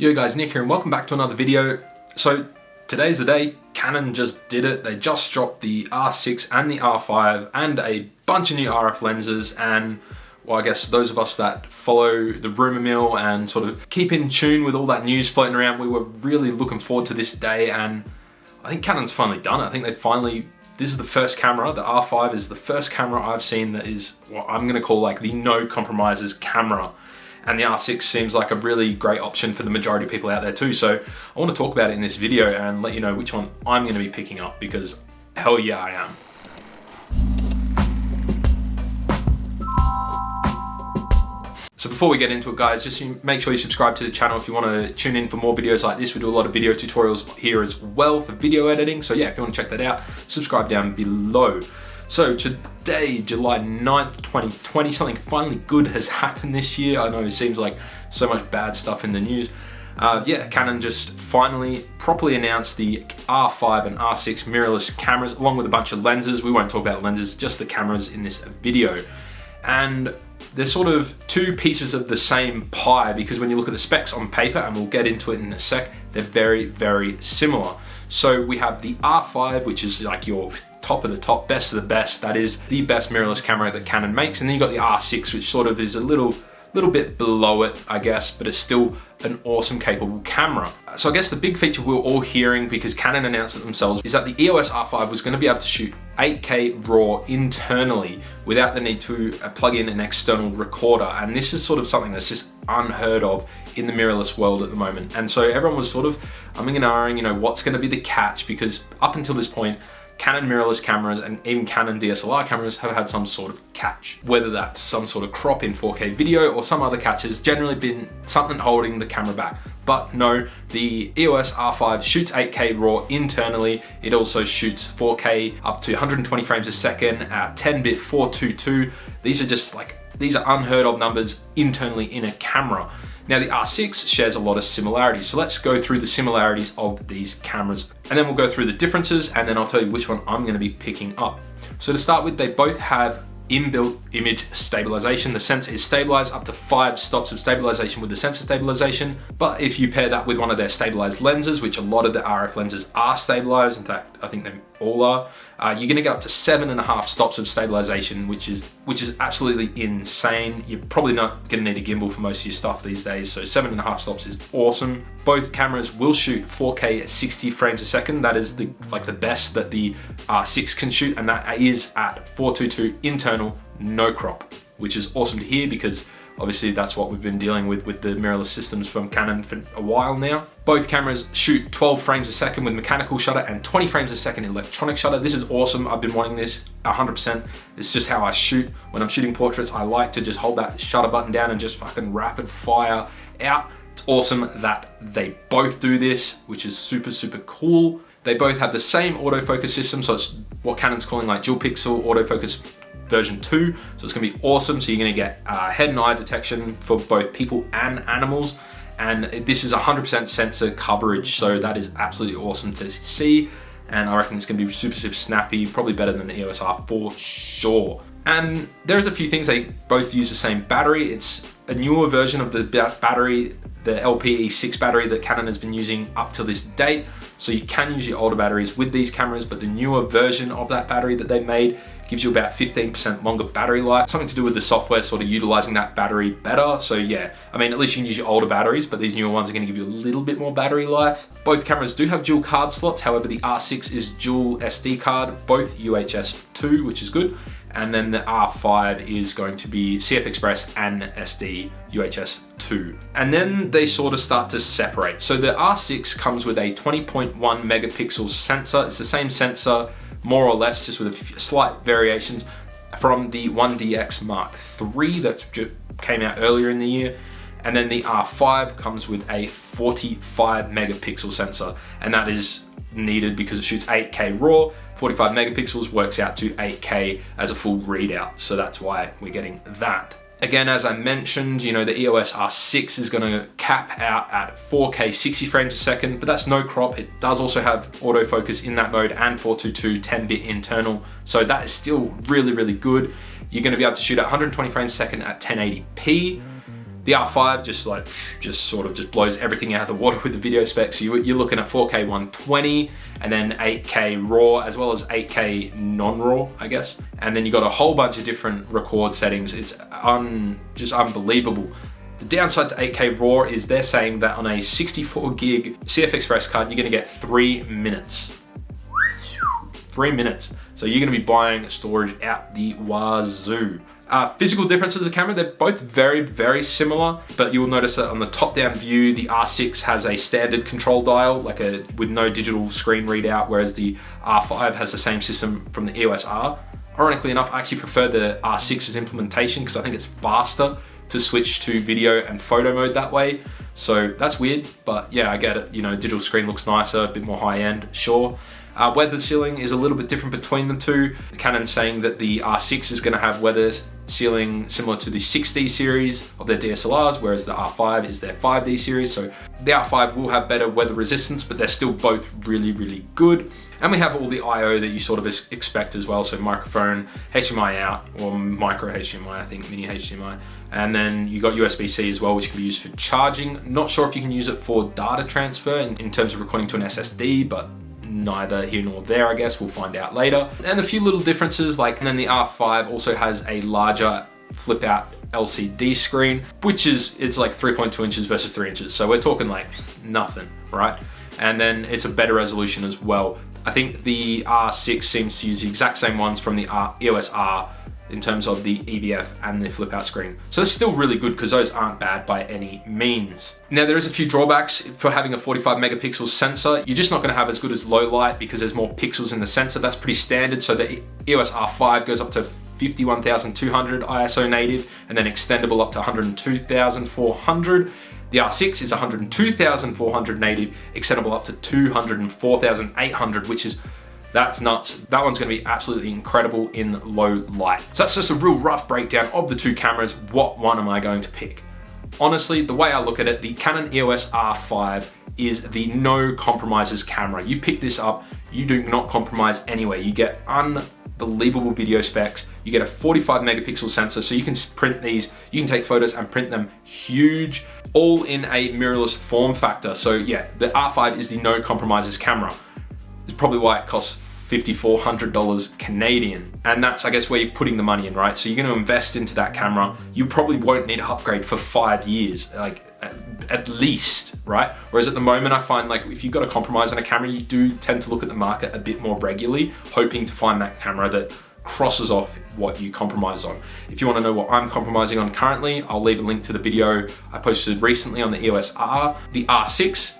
Yo guys, Nick here and welcome back to another video. So today's the day. Canon just did it. They just dropped the R6 and the R5 and a bunch of new RF lenses, and well, I guess those of us that follow the rumor mill and sort of keep in tune with all that news floating around, we were really looking forward to this day, and I think Canon's finally done it. I think this is the first camera, the R5 is the first camera I've seen that is what I'm gonna call like the no compromises camera. And the R6 seems like a really great option for the majority of people out there too. So I want to talk about it in this video and let you know which one I'm going to be picking up, because hell yeah, I am. So before we get into it guys, just make sure you subscribe to the channel if you want to tune in for more videos like this. We do a lot of video tutorials here as well for video editing. So yeah, if you want to check that out, subscribe down below. So today, July 9th, 2020, something finally good has happened this year. I know it seems like so much bad stuff in the news. Canon just finally properly announced the R5 and R6 mirrorless cameras along with a bunch of lenses. We won't talk about lenses, just the cameras in this video. And they're sort of two pieces of the same pie, because when you look at the specs on paper, and we'll get into it in a sec, they're very, very similar. So we have the R5, which is like your top of the top, best of the best. That is the best mirrorless camera that Canon makes. And then you got the R6, which sort of is a little bit below it, I guess, but it's still an awesome, capable camera. So I guess the big feature we're all hearing, because Canon announced it themselves, is that the EOS R5 was going to be able to shoot 8K RAW internally without the need to plug in an external recorder. And this is sort of something that's just unheard of in the mirrorless world at the moment. And so everyone was sort of umming and ahhing, what's going to be the catch? Because up until this point, Canon mirrorless cameras and even Canon DSLR cameras have had some sort of catch. Whether that's some sort of crop in 4K video or some other catch, has generally been something holding the camera back. But no, the EOS R5 shoots 8K RAW internally. It also shoots 4K up to 120 frames a second at 10-bit 422. These are unheard of numbers internally in a camera. Now the R6 shares a lot of similarities, so let's go through the similarities of these cameras, and then we'll go through the differences, and then I'll tell you which one I'm going to be picking up. So to start with, they both have inbuilt image stabilization. The sensor is stabilized up to 5 stops of stabilization with the sensor stabilization, but if you pair that with one of their stabilized lenses, which a lot of the RF lenses are stabilized, in fact I think they all are, you're gonna get up to 7.5 stops of stabilization, which is absolutely insane. You're probably not gonna need a gimbal for most of your stuff these days, so 7.5 stops is awesome. Both cameras will shoot 4K at 60 frames a second. That is the best that the R6 can shoot, and that is at 422 internal, no crop, which is awesome to hear, because obviously that's what we've been dealing with the mirrorless systems from Canon for a while now. Both cameras shoot 12 frames a second with mechanical shutter and 20 frames a second electronic shutter. This is awesome. I've been wanting this 100%. It's just how I shoot. When I'm shooting portraits, I like to just hold that shutter button down and just fucking rapid fire out. It's awesome that they both do this, which is super, super cool. They both have the same autofocus system, so it's what Canon's calling like dual pixel autofocus version 2, so it's gonna be awesome. So you're gonna get head and eye detection for both people and animals, and this is 100% sensor coverage, so that is absolutely awesome to see, and I reckon it's gonna be super, super snappy, probably better than the EOS R for sure. And there's a few things. They both use the same battery. It's a newer version of the battery, the LPE6 battery that Canon has been using up to this date. So you can use your older batteries with these cameras, but the newer version of that battery that they made gives you about 15% longer battery life. Something to do with the software sort of utilizing that battery better. So yeah, I mean, at least you can use your older batteries, but these newer ones are gonna give you a little bit more battery life. Both cameras do have dual card slots. However, the R6 is dual SD card, both UHS 2, which is good. And then the R5 is going to be CF Express and SD UHS 2. And then they sort of start to separate. So the R6 comes with a 20.1 megapixel sensor. It's the same sensor, more or less, just with a few slight variations from the 1DX Mark III that came out earlier in the year. And then the R5 comes with a 45 megapixel sensor, and that is needed because it shoots 8K RAW. 45 megapixels works out to 8K as a full readout, so that's why we're getting that. Again, as I mentioned, the EOS R6 is going to cap out at 4K 60 frames a second, but that's no crop. It does also have autofocus in that mode and 422 10-bit internal, so that is still really, really good. You're going to be able to shoot at 120 frames a second at 1080p. The R5 just sort of blows everything out of the water with the video specs. You're looking at 4K 120 and then 8K RAW as well as 8K non-RAW, I guess. And then you got a whole bunch of different record settings. It's just unbelievable. The downside to 8K RAW is they're saying that on a 64 gig CF Express card, you're gonna get 3 minutes. 3 minutes. So you're gonna be buying storage out the wazoo. Physical differences of the camera, they're both very, very similar, but you will notice that on the top-down view, the R6 has a standard control dial, with no digital screen readout, whereas the R5 has the same system from the EOS R. Ironically enough, I actually prefer the R6's implementation because I think it's faster to switch to video and photo mode that way. So that's weird, but yeah, I get it. You know, digital screen looks nicer, a bit more high-end, sure. Weather sealing is a little bit different between the two. Canon's saying that the R6 is gonna have weather sealing similar to the 6D series of their DSLRs, whereas the R5 is their 5D series. So the R5 will have better weather resistance, but they're still both really, really good. And we have all the I/O that you sort of expect as well. So microphone, HDMI out, or micro HDMI, I think, mini HDMI. And then you got USB-C as well, which can be used for charging. Not sure if you can use it for data transfer in terms of recording to an SSD, but neither here nor there, I guess. We'll find out later. And a few little differences, and then the R5 also has a larger flip out LCD screen, it's like 3.2 inches versus 3 inches. So we're talking like nothing, right? And then it's a better resolution as well. I think the R6 seems to use the exact same ones from the EOS R in terms of the EVF and the flip out screen. So it's still really good because those aren't bad by any means. Now there is a few drawbacks for having a 45 megapixel sensor. You're just not gonna have as good as low light because there's more pixels in the sensor. That's pretty standard. So the EOS R5 goes up to 51,200 ISO native and then extendable up to 102,400. The R6 is 102,400 native, extendable up to 204,800, that's nuts. That one's gonna be absolutely incredible in low light. So that's just a real rough breakdown of the two cameras. What one am I going to pick? Honestly, the way I look at it, the Canon EOS R5 is the no compromises camera. You pick this up, you do not compromise anyway. You get unbelievable video specs. You get a 45 megapixel sensor, so you can print these, you can take photos and print them huge, all in a mirrorless form factor. So yeah, the R5 is the no compromises camera. It's probably why it costs $5,400 Canadian. And that's, I guess, where you're putting the money in, right? So you're gonna invest into that camera. You probably won't need to upgrade for 5 years, at least, right? Whereas at the moment, I find if you've got a compromise on a camera, you do tend to look at the market a bit more regularly, hoping to find that camera that crosses off what you compromise on. If you wanna know what I'm compromising on currently, I'll leave a link to the video I posted recently on the EOS R. The R6,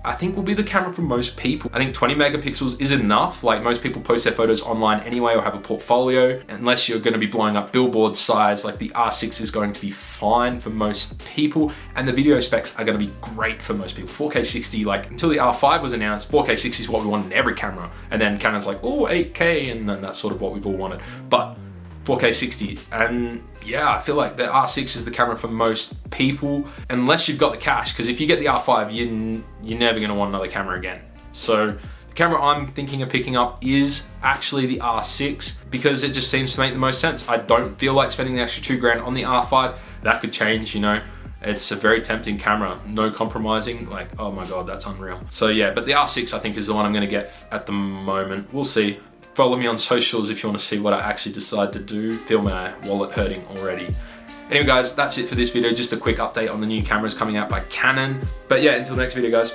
I think will be the camera for most people. I think 20 megapixels is enough. Most people post their photos online anyway or have a portfolio. Unless you're gonna be blowing up billboard size, the R6 is going to be fine for most people. And the video specs are gonna be great for most people. 4K 60, until the R5 was announced, 4K 60 is what we want in every camera. And then Canon's oh, 8K, and then that's sort of what we've all wanted. But 4K 60, and yeah, I feel like the R6 is the camera for most people, unless you've got the cash, because if you get the R5, you're never gonna want another camera again. So the camera I'm thinking of picking up is actually the R6, because it just seems to make the most sense. I don't feel like spending the extra $2,000 on the R5. That could change, It's a very tempting camera, no compromising, oh my God, that's unreal. So yeah, but the R6 I think is the one I'm gonna get at the moment. We'll see. Follow me on socials if you want to see what I actually decide to do. Feel my wallet hurting already. Anyway guys, that's it for this video. Just a quick update on the new cameras coming out by Canon. But yeah, until the next video guys.